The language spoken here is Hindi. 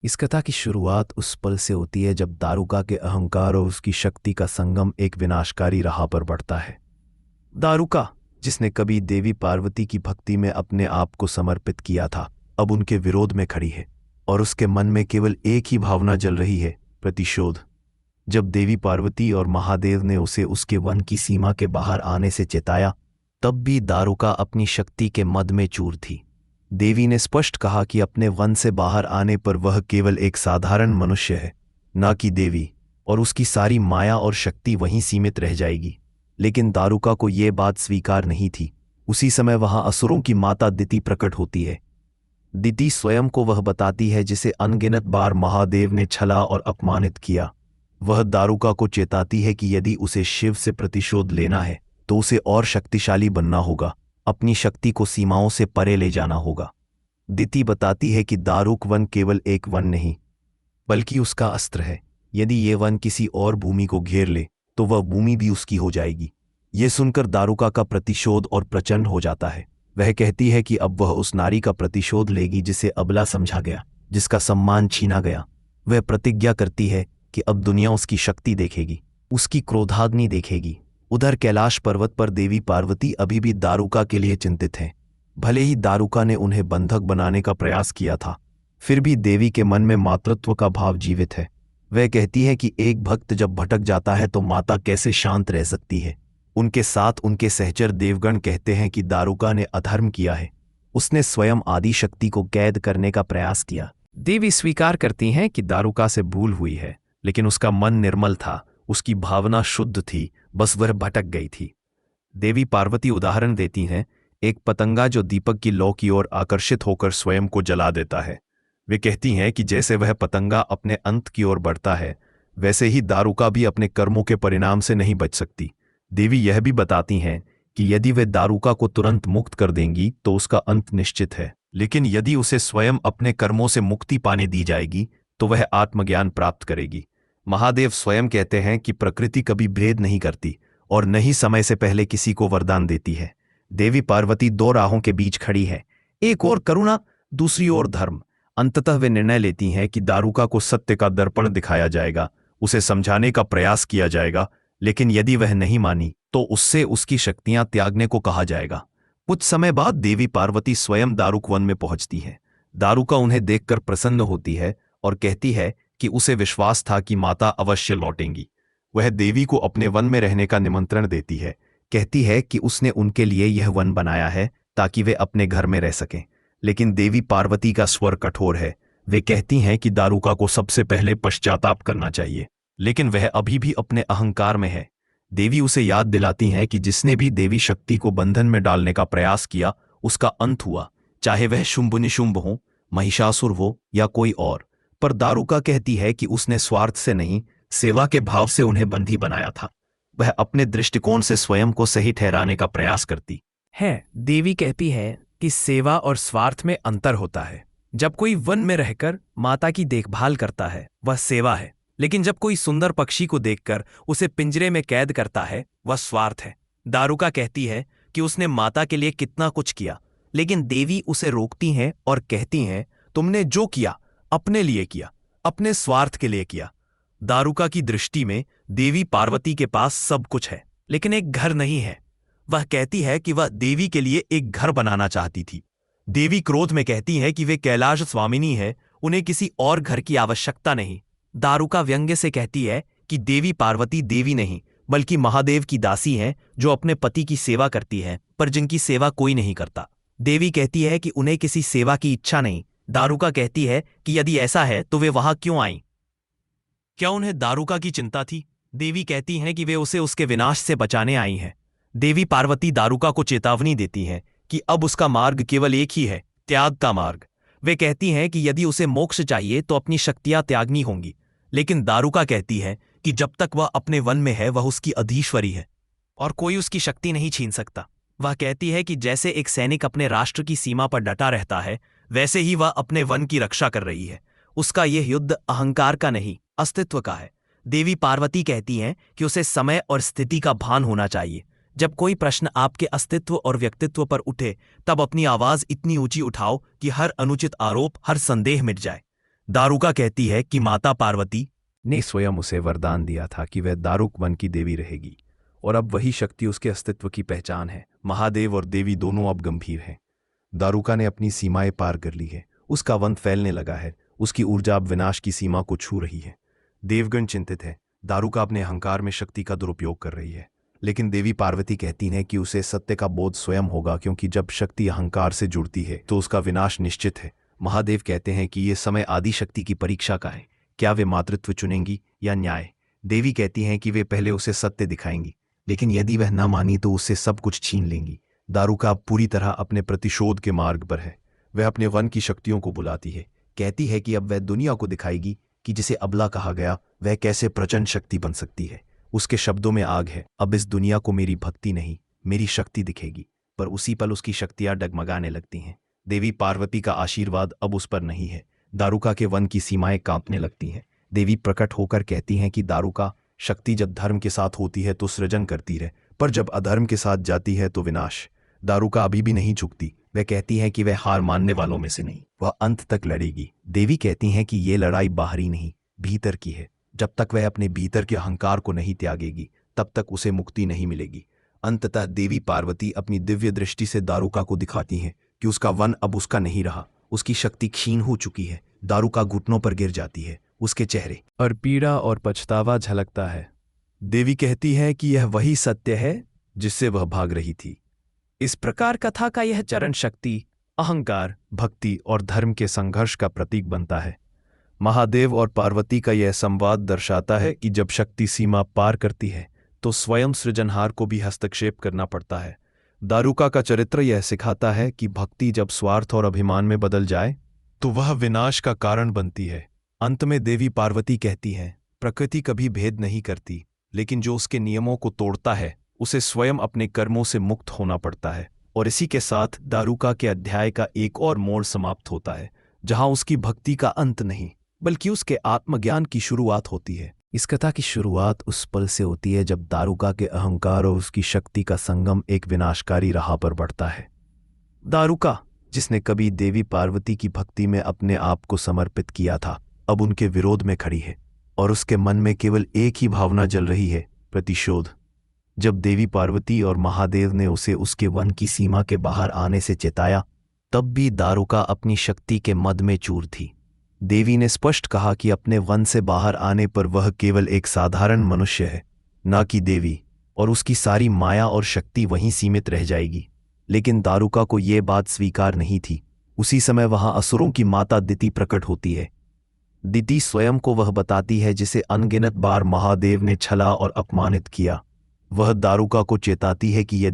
इस कथा की शुरुआत उस पल से होती है जब दारुका के अहंकार और उसकी शक्ति का संगम एक विनाशकारी राह पर बढ़ता है। दारुका, जिसने कभी देवी पार्वती की भक्ति में अपने आप को समर्पित किया था, अब उनके विरोध में खड़ी है और उसके मन में केवल एक ही भावना जल रही है, प्रतिशोध। जब देवी पार्वती और महादेव ने उसे उसके वन की सीमा के बाहर आने से चेताया, तब भी दारुका अपनी शक्ति के मद में चूर थी। देवी ने स्पष्ट कहा कि अपने वन से बाहर आने पर वह केवल एक साधारण मनुष्य है, ना कि देवी, और उसकी सारी माया और शक्ति वहीं सीमित रह जाएगी। लेकिन दारुका को यह बात स्वीकार नहीं थी। उसी समय वहां असुरों की माता दिति प्रकट होती है। दिति स्वयं को वह बताती है जिसे अनगिनत बार महादेव ने छला और अपमानित किया। वह दारुका को चेताती है कि यदि उसे शिव से प्रतिशोध लेना है तो उसे और शक्तिशाली बनना होगा, अपनी शक्ति को सीमाओं से परे ले जाना होगा। दिति बताती है कि दारुक वन केवल एक वन नहीं, बल्कि उसका अस्त्र है। यदि ये वन किसी और भूमि को घेर ले तो वह भूमि भी उसकी हो जाएगी। ये सुनकर दारुका का प्रतिशोध और प्रचंड हो जाता है। वह कहती है कि अब वह उस नारी का प्रतिशोध लेगी जिसे अबला समझा गया, जिसका सम्मान छीना गया। वह प्रतिज्ञा करती है कि अब दुनिया उसकी शक्ति देखेगी, उसकी क्रोधाग्नि देखेगी। उधर कैलाश पर्वत पर देवी पार्वती अभी भी दारुका के लिए चिंतित हैं। भले ही दारुका ने उन्हें बंधक बनाने का प्रयास किया था, फिर भी देवी के मन में मातृत्व का भाव जीवित है। वह कहती है कि एक भक्त जब भटक जाता है तो माता कैसे शांत रह सकती है। उनके साथ उनके सहचर देवगण कहते हैं कि दारुका ने अधर्म किया है। उसने स्वयं आदि शक्ति को कैद करने का प्रयास किया। देवी स्वीकार करती हैं कि दारुका से भूल हुई है, लेकिन उसका मन निर्मल था, उसकी भावना शुद्ध थी, बस वह भटक गई थी। देवी पार्वती उदाहरण देती हैं, एक पतंगा जो दीपक की लौ की ओर आकर्षित होकर स्वयं को जला देता है। वे कहती हैं कि जैसे वह पतंगा अपने अंत की ओर बढ़ता है, वैसे ही दारुका भी अपने कर्मों के परिणाम से नहीं बच सकती। देवी यह भी बताती हैं कि यदि वे दारुका को तुरंत मुक्त कर देंगी तो उसका अंत निश्चित है, लेकिन यदि उसे स्वयं अपने कर्मों से मुक्ति पाने दी जाएगी तो वह आत्मज्ञान प्राप्त करेगी। महादेव स्वयं कहते हैं कि प्रकृति कभी भेद नहीं करती और न ही समय से पहले किसी को वरदान देती है। देवी पार्वती दो राहों के बीच खड़ी है, एक ओर करुणा, दूसरी ओर धर्म। अंततः वे निर्णय लेती हैं कि दारुका को सत्य का दर्पण दिखाया जाएगा, उसे समझाने का प्रयास किया जाएगा, लेकिन यदि वह नहीं मानी तो उससे उसकी शक्तियां त्यागने को कहा जाएगा। कुछ समय बाद देवी पार्वती स्वयं दारुक वन में पहुंचती है। दारुका उन्हें देखकर प्रसन्न होती है और कहती है कि उसे विश्वास था कि माता अवश्य लौटेंगी। वह देवी को अपने वन में रहने का निमंत्रण देती है, कहती है कि उसने उनके लिए यह वन बनाया है ताकि वे अपने घर में रह सकें। लेकिन देवी पार्वती का स्वर कठोर है। वे कहती हैं कि दारुका को सबसे पहले पश्चाताप करना चाहिए, लेकिन वह अभी भी अपने अहंकार में है। देवी उसे याद दिलाती हैं कि जिसने भी देवी शक्ति को बंधन में डालने का प्रयास किया उसका अंत हुआ, चाहे वह शुंभ निशुंभ हो, महिषासुर हो या कोई और। पर दारुका कहती है कि उसने स्वार्थ से नहीं, सेवा के भाव से उन्हें बंदी बनाया था। वह अपने दृष्टिकोण से स्वयं को सही ठहराने का प्रयास करती है। देवी कहती है कि सेवा और स्वार्थ में अंतर होता है। जब कोई वन में रहकर माता की देखभाल करता है वह सेवा है, लेकिन जब कोई सुंदर पक्षी को देखकर उसे पिंजरे में कैद करता है वह स्वार्थ है। दारुका कहती है कि उसने माता के लिए कितना कुछ किया, लेकिन देवी उसे रोकती हैं और कहती हैं, तुमने जो किया अपने लिए किया, अपने स्वार्थ के लिए किया। दारुका की दृष्टि में देवी पार्वती के पास सब कुछ है, लेकिन एक घर नहीं है। वह कहती है कि वह देवी के लिए एक घर बनाना चाहती थी। देवी क्रोध में कहती है कि वे कैलाश स्वामिनी है, उन्हें किसी और घर की आवश्यकता नहीं। दारुका व्यंग्य से कहती है कि देवी पार्वती देवी नहीं बल्कि महादेव की दासी हैं, जो अपने पति की सेवा करती है पर जिनकी सेवा कोई नहीं करता। देवी कहती है कि उन्हें किसी सेवा की इच्छा नहीं। दारुका कहती है कि यदि ऐसा है तो वे वहां क्यों आईं? क्या उन्हें दारुका की चिंता थी? देवी कहती हैं कि वे उसे उसके विनाश से बचाने आई हैं। देवी पार्वती दारुका को चेतावनी देती हैं कि अब उसका मार्ग केवल एक ही है, त्याग का मार्ग। वे कहती हैं कि यदि उसे मोक्ष चाहिए तो अपनी शक्तियां त्यागनी होंगी, लेकिन दारुका कहती है कि जब तक वह अपने वन में है वह उसकी अधीश्वरी है और कोई उसकी शक्ति नहीं छीन सकता। वह कहती है कि जैसे एक सैनिक अपने राष्ट्र की सीमा पर डटा रहता है, वैसे ही वह अपने वन की रक्षा कर रही है। उसका यह युद्ध अहंकार का नहीं, अस्तित्व का है। देवी पार्वती कहती हैं कि उसे समय और स्थिति का भान होना चाहिए। जब कोई प्रश्न आपके अस्तित्व और व्यक्तित्व पर उठे, तब अपनी आवाज इतनी ऊंची उठाओ कि हर अनुचित आरोप, हर संदेह मिट जाए। दारुका कहती है कि माता पार्वती ने स्वयं उसे वरदान दिया था कि वह दारुक वन की देवी रहेगी, और अब वही शक्ति उसके अस्तित्व की पहचान है। महादेव और देवी दोनों अब गंभीर हैं। दारुका ने अपनी सीमाएं पार कर ली है, उसका वन फैलने लगा है, उसकी ऊर्जा अब विनाश की सीमा को छू रही है। देवगण चिंतित है, दारुका अपने अहंकार में शक्ति का दुरुपयोग कर रही है। लेकिन देवी पार्वती कहती है कि उसे सत्य का बोध स्वयं होगा, क्योंकि जब शक्ति अहंकार से जुड़ती है तो उसका विनाश निश्चित है। महादेव कहते हैं कि यह समय आदि शक्ति की परीक्षा का है। क्या वे मातृत्व चुनेंगी या न्याय? देवी कहती हैं कि वे पहले उसे सत्य दिखाएंगी, लेकिन यदि वह न मानी तो उससे सब कुछ छीन लेंगी। दारुका अब पूरी तरह अपने प्रतिशोध के मार्ग पर है। वह अपने वन की शक्तियों को बुलाती है, कहती है कि अब वह दुनिया को दिखाएगी कि जिसे अबला कहा गया वह कैसे प्रचंड शक्ति बन सकती है। उसके शब्दों में आग है, अब इस दुनिया को मेरी भक्ति नहीं, मेरी शक्ति दिखेगी। पर उसी पल उसकी शक्तियां डगमगाने लगती हैं। देवी पार्वती का आशीर्वाद अब उस पर नहीं है। दारुका के वन की सीमाएं कांपने लगती हैं। देवी प्रकट होकर कहती हैं कि दारुका, शक्ति जब धर्म के साथ होती है तो सृजन करती है, पर जब अधर्म के साथ जाती है तो विनाश। दारुका अभी भी नहीं झुकती। वह कहती हैं कि वह हार मानने वालों में से नहीं, वह अंत तक लड़ेगी। देवी कहती हैं कि ये लड़ाई बाहरी नहीं, भीतर की है। जब तक वह अपने भीतर के अहंकार को नहीं त्यागेगी तब तक उसे मुक्ति नहीं मिलेगी। अंततः देवी पार्वती अपनी दिव्य दृष्टि से दारुका को दिखाती हैं कि उसका वन अब उसका नहीं रहा, उसकी शक्ति क्षीण हो चुकी है। दारुका घुटनों पर गिर जाती है, उसके चेहरे पर पीड़ा और पछतावा झलकता है। देवी कहती है कि यह वही सत्य है जिससे वह भाग रही थी। इस प्रकार कथा का यह चरण शक्ति, अहंकार, भक्ति और धर्म के संघर्ष का प्रतीक बनता है। महादेव और पार्वती का यह संवाद दर्शाता है कि जब शक्ति सीमा पार करती है तो स्वयं सृजनहार को भी हस्तक्षेप करना पड़ता है। दारुका का चरित्र यह सिखाता है कि भक्ति जब स्वार्थ और अभिमान में बदल जाए तो वह विनाश का कारण बनती है। अंत में देवी पार्वती कहती हैं, प्रकृति कभी भेद नहीं करती, लेकिन जो उसके नियमों को तोड़ता है उसे स्वयं अपने कर्मों से मुक्त होना पड़ता है। और इसी के साथ दारुका के अध्याय का एक और मोड़ समाप्त होता है, जहां उसकी भक्ति का अंत नहीं बल्कि उसके आत्मज्ञान की शुरुआत होती है। इस कथा की शुरुआत उस पल से होती है जब दारुका के अहंकार और उसकी शक्ति का संगम एक विनाशकारी राह पर बढ़ता है। दारुका, जिसने कभी देवी पार्वती की भक्ति में अपने आप को समर्पित किया था, अब उनके विरोध में खड़ी है और उसके मन में केवल एक ही भावना जल रही है, प्रतिशोध। जब देवी पार्वती और महादेव ने उसे उसके वन की सीमा के बाहर आने से चेताया, तब भी दारुका अपनी शक्ति के मद में चूर थी। देवी ने स्पष्ट कहा कि अपने वन से बाहर आने पर वह केवल एक साधारण मनुष्य है, न कि देवी, और उसकी सारी माया और शक्ति वहीं सीमित रह जाएगी। लेकिन दारुका को यह बात स्वीकार नहीं थी। उसी समय वहां असुरों की माता दिति प्रकट होती है। दिति स्वयं को वह बताती है जिसे अनगिनत बार महादेव ने छला और अपमानित किया। वह दारुका को चेताती है कि यदि